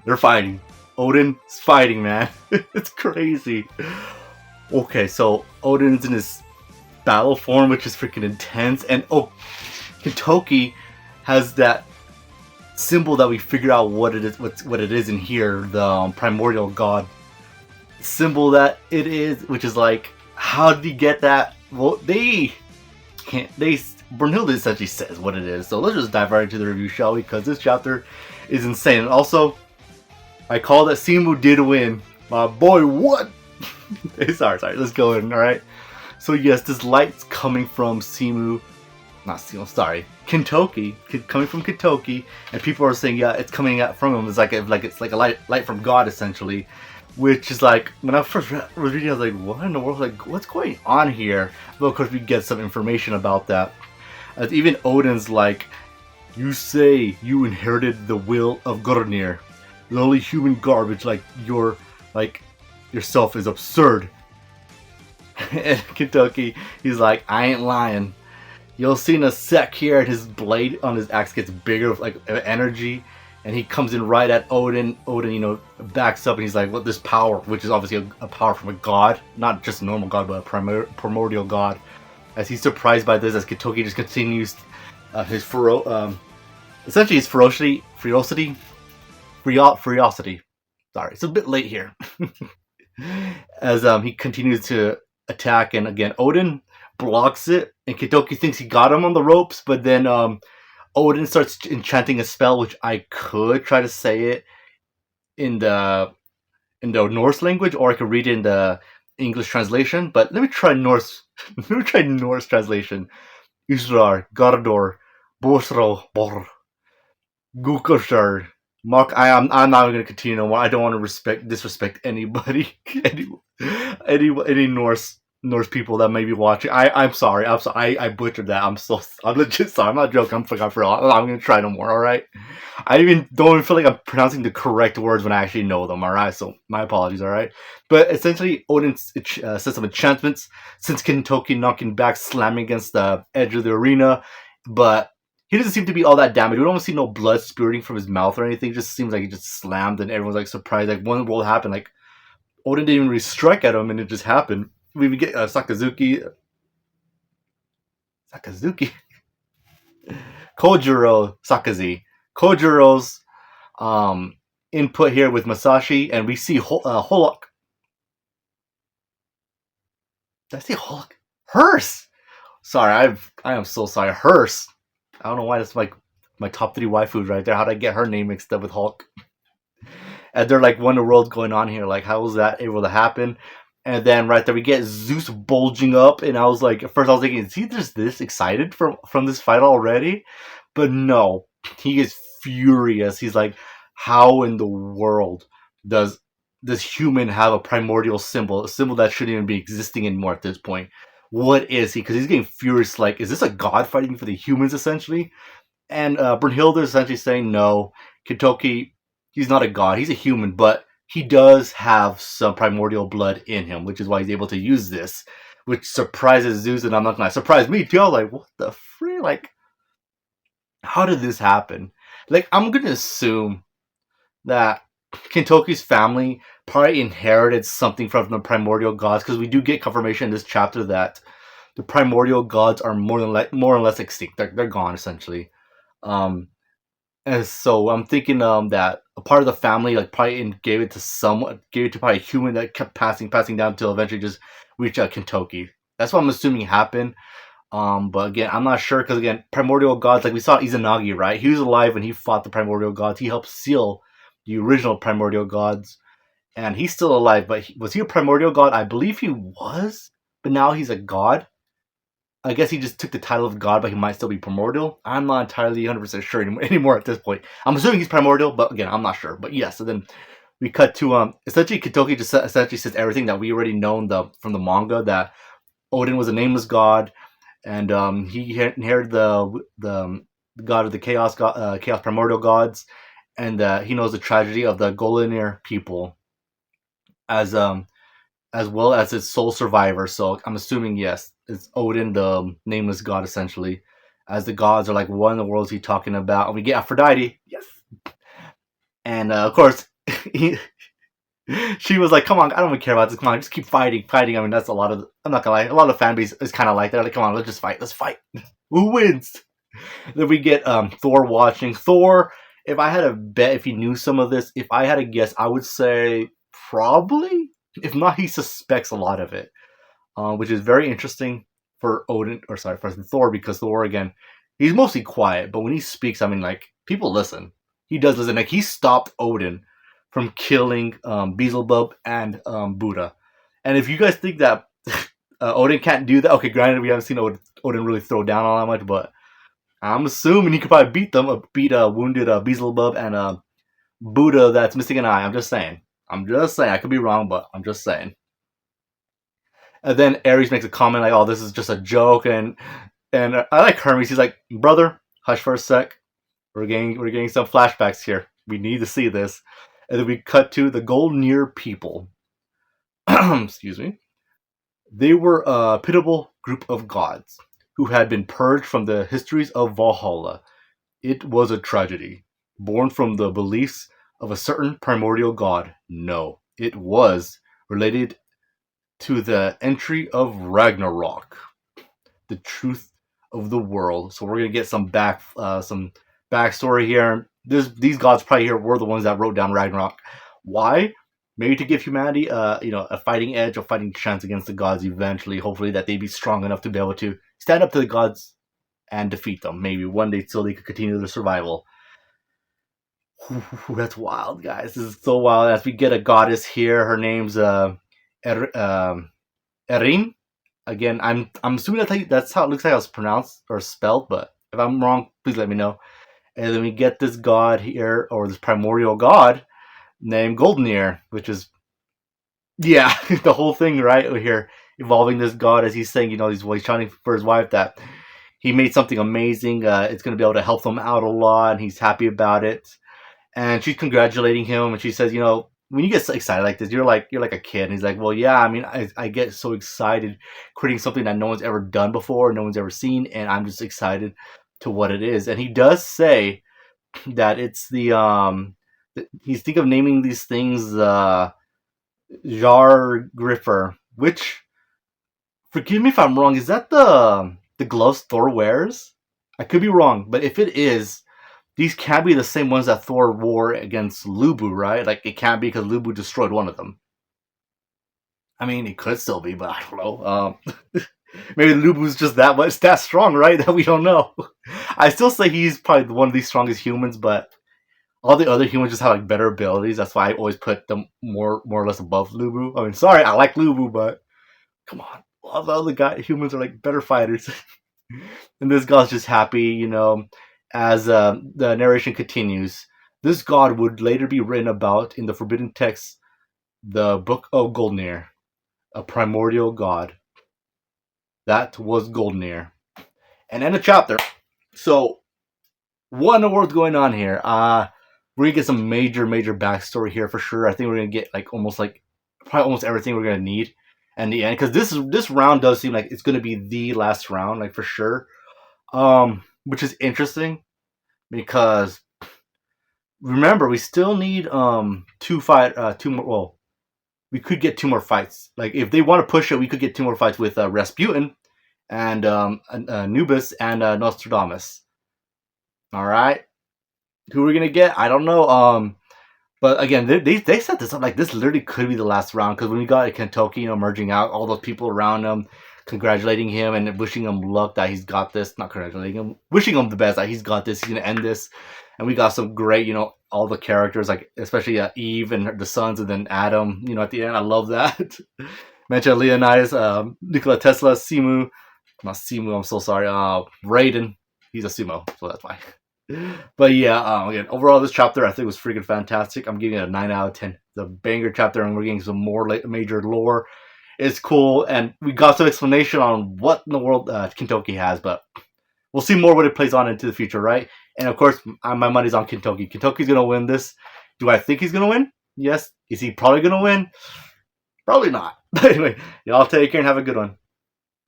They're fighting. Odin's fighting, man. It's crazy. Okay, so Odin's in his battle form, which is freaking intense, and Kentoki has that symbol that we figured out what it is, what it is in here, the primordial god symbol that it is, which is like, how did he get that? Well, they can't. Brunhilde essentially says what it is. So let's just dive right into the review, shall we? Because this chapter is insane. And also, I call that Simu did win. My boy, what? sorry. Let's go in. All right. So yes, this light's coming from Simu. Not Simu. Sorry, Kentoki. Coming from Kentoki, and people are saying, yeah, it's coming out from him. It's like a light from God, essentially. Which is like, when I first was reading, I was like, what in the world? Like, what's going on here? But of course, we get some information about that. As even Odin's like, you say you inherited the will of Gornir. The only human garbage like yourself is absurd. And Kentucky, he's like, I ain't lying. You'll see in a sec here, his blade on his axe gets bigger with like energy. And he comes in right at Odin. Odin, backs up and he's like, "What this power?" Which is obviously a power from a god, not just a normal god, but a primordial god. As he's surprised by this, as Kentoki just continues his essentially his ferocity. Sorry, it's a bit late here. As he continues to attack, and again, Odin blocks it, and Kentoki thinks he got him on the ropes, but then Odin starts enchanting a spell, which I could try to say it in the Norse language, or I could read it in the English translation. But let me try Norse. Let me try Norse translation. Israr, Gardor, Bosro, Bor, Gukoshar, Mark. I'm not going to continue no more. I don't want to disrespect anybody, any Norse people that may be watching. I'm sorry. I butchered that. I'm legit sorry. I'm not joking. I'm for real. I'm gonna try no more. All right. I don't even feel like I'm pronouncing the correct words when I actually know them. All right. So my apologies. All right. But essentially, Odin says some enchantments. Since Kentoki knocking back, slamming against the edge of the arena, but he doesn't seem to be all that damaged. We don't see no blood spurting from his mouth or anything. It just seems like he just slammed, and everyone's like surprised. Like, when will it happen? Like, Odin didn't even really strike at him, and it just happened. We get Sakazuki, Kojiro Sakazi, Kojiro's input here with Masashi, and we see Holok. Did I say Holok? Hearse. Sorry, I am so sorry. Hearse. I don't know why that's like my top 3 waifus right there. How did I get her name mixed up with Hulk? And they're like, wonder world's going on here. Like, how was that able to happen? And then right there we get Zeus bulging up, and I was like, at first I was thinking, is he just this excited from this fight already? But no, he is furious. He's like, how in the world does this human have a primordial symbol, a symbol that shouldn't even be existing anymore at this point? What is he? Because he's getting furious. Like, is this a god fighting for the humans essentially? And Brunhilde is essentially saying, no, Kentoki, he's not a god. He's a human, but he does have some primordial blood in him, which is why he's able to use this, which surprises Zeus, and I'm not gonna surprise me too. I was like, what the frick? Like, how did this happen? Like, I'm gonna assume that Kentoki's family probably inherited something from the primordial gods, because we do get confirmation in this chapter that the primordial gods are more or less extinct. They're gone essentially. And so I'm thinking that a part of the family like probably gave it to probably a human that kept passing down until eventually just reach Kentoki. That's what I'm assuming happened. But again, I'm not sure, because again, primordial gods, like we saw Izanagi, right? He was alive when he fought the primordial gods. He helped seal the original primordial gods, and he's still alive. But was he a primordial god? I believe he was, but now he's a god. I guess he just took the title of god, but he might still be primordial. I'm not entirely 100% sure anymore at this point. I'm assuming he's primordial, but again, I'm not sure. But yes, so then we cut to essentially Kentoki just essentially says everything that we already know from the manga, that Odin was a nameless god, and he inherited the god of the chaos primordial gods, and he knows the tragedy of the Goldenir people, as well as its sole survivor. So I'm assuming, yes, it's Odin, the nameless god, essentially. As the gods are like, what in the world is he talking about? And we get Aphrodite, yes. And of course, he, she was like, "Come on, I don't even care about this. Come on, just keep fighting, fighting." I mean, that's a lot of. I'm not gonna lie, a lot of fan base is kind of like that. Like, come on, let's just fight. Let's fight. Who wins? Then we get Thor watching Thor. If I had a bet, if he knew some of this, if I had a guess, I would say probably. If not, he suspects a lot of it, which is very interesting for Odin, or sorry, for Thor, because Thor again, he's mostly quiet, but when he speaks, I mean, like people listen. He does listen. Like he stopped Odin from killing Beelzebub and Buddha. And if you guys think that Odin can't do that, okay, granted we haven't seen Odin really throw down all that much, but I'm assuming he could probably beat them, beat wounded Beelzebub and Buddha that's missing an eye. I'm just saying. I'm just saying. I could be wrong, but I'm just saying. And then Ares makes a comment like, "Oh, this is just a joke," and I like Hermes. He's like, "Brother, hush for a sec. We're getting some flashbacks here. We need to see this." And then we cut to the Goldenir people. Excuse me. They were a pitiable group of gods who had been purged from the histories of Valhalla. It was a tragedy, born from the beliefs of a certain primordial god. No, it was related to the entry of Ragnarok, the truth of the world. So we're gonna get some backstory here. These gods probably here were the ones that wrote down Ragnarok. Why? Maybe to give humanity, a fighting edge, a fighting chance against the gods eventually. Hopefully that they'd be strong enough to be able to stand up to the gods and defeat them. Maybe one day so they could continue their survival. Ooh, that's wild, guys. This is so wild. As we get a goddess here, her name's Erin. Again, I'm assuming that's how it looks like it's pronounced or spelled, but if I'm wrong, please let me know. And then we get this god here, or this primordial god named Goldenir, which is yeah, the whole thing right here involving this god as he's saying, he's trying for his wife that he made something amazing. It's going to be able to help them out a lot, and he's happy about it. And she's congratulating him, and she says, when you get so excited like this, you're like a kid. And he's like, well, yeah, I mean, I get so excited creating something that no one's ever done before, no one's ever seen, and I'm just excited to what it is. And he does say that it's he's thinking of naming these things Jar Gripper, which, forgive me if I'm wrong, is that the gloves Thor wears? I could be wrong, but if it is, these can't be the same ones that Thor wore against Lubu, right? Like, it can't be because Lubu destroyed one of them. I mean, it could still be, but I don't know. Maybe Lubu's just that strong, right? That we don't know. I still say he's probably one of the strongest humans, but all the other humans just have like better abilities. That's why I always put them more or less above Lubu. I mean, sorry, I like Lubu, but come on, all the other humans are like better fighters. And this god's just happy, as the narration continues. This god would later be written about in the forbidden text, the Book of Goldenir, a primordial god. That was Goldenir. And end of chapter. So, what in the world's going on here? We're gonna get some major backstory here for sure. I think we're gonna get probably almost everything we're gonna need in the end, because this round does seem like it's gonna be the last round, like for sure. Which is interesting because remember we still need two more. Well, we could get two more fights. Like if they want to push it, we could get two more fights with Rasputin and Anubis and Nostradamus. All right, who we're gonna get? I don't know. But again, they set this up like this literally could be the last round, because when we got Kentucky, merging out all those people around him, congratulating him and wishing him luck that he's got this. Not congratulating him, wishing him the best that he's got this. He's gonna end this, and we got some great, all the characters, like especially Eve and the sons, and then Adam. At the end, I love that. Mention Leonidas, Nikola Tesla, Simu, not Simu. I'm so sorry. Raiden, he's a sumo, so that's why. But yeah, again, overall, this chapter I think was freaking fantastic. I'm giving it a 9 out of 10. It's a banger chapter, and we're getting some more major lore. It's cool, and we got some explanation on what in the world Kentucky has, but we'll see more when it plays on into the future, right? And of course, my money's on Kentucky. Kentucky's gonna win this. Do I think he's gonna win? Yes. Is he probably gonna win? Probably not. But anyway, y'all take care and have a good one.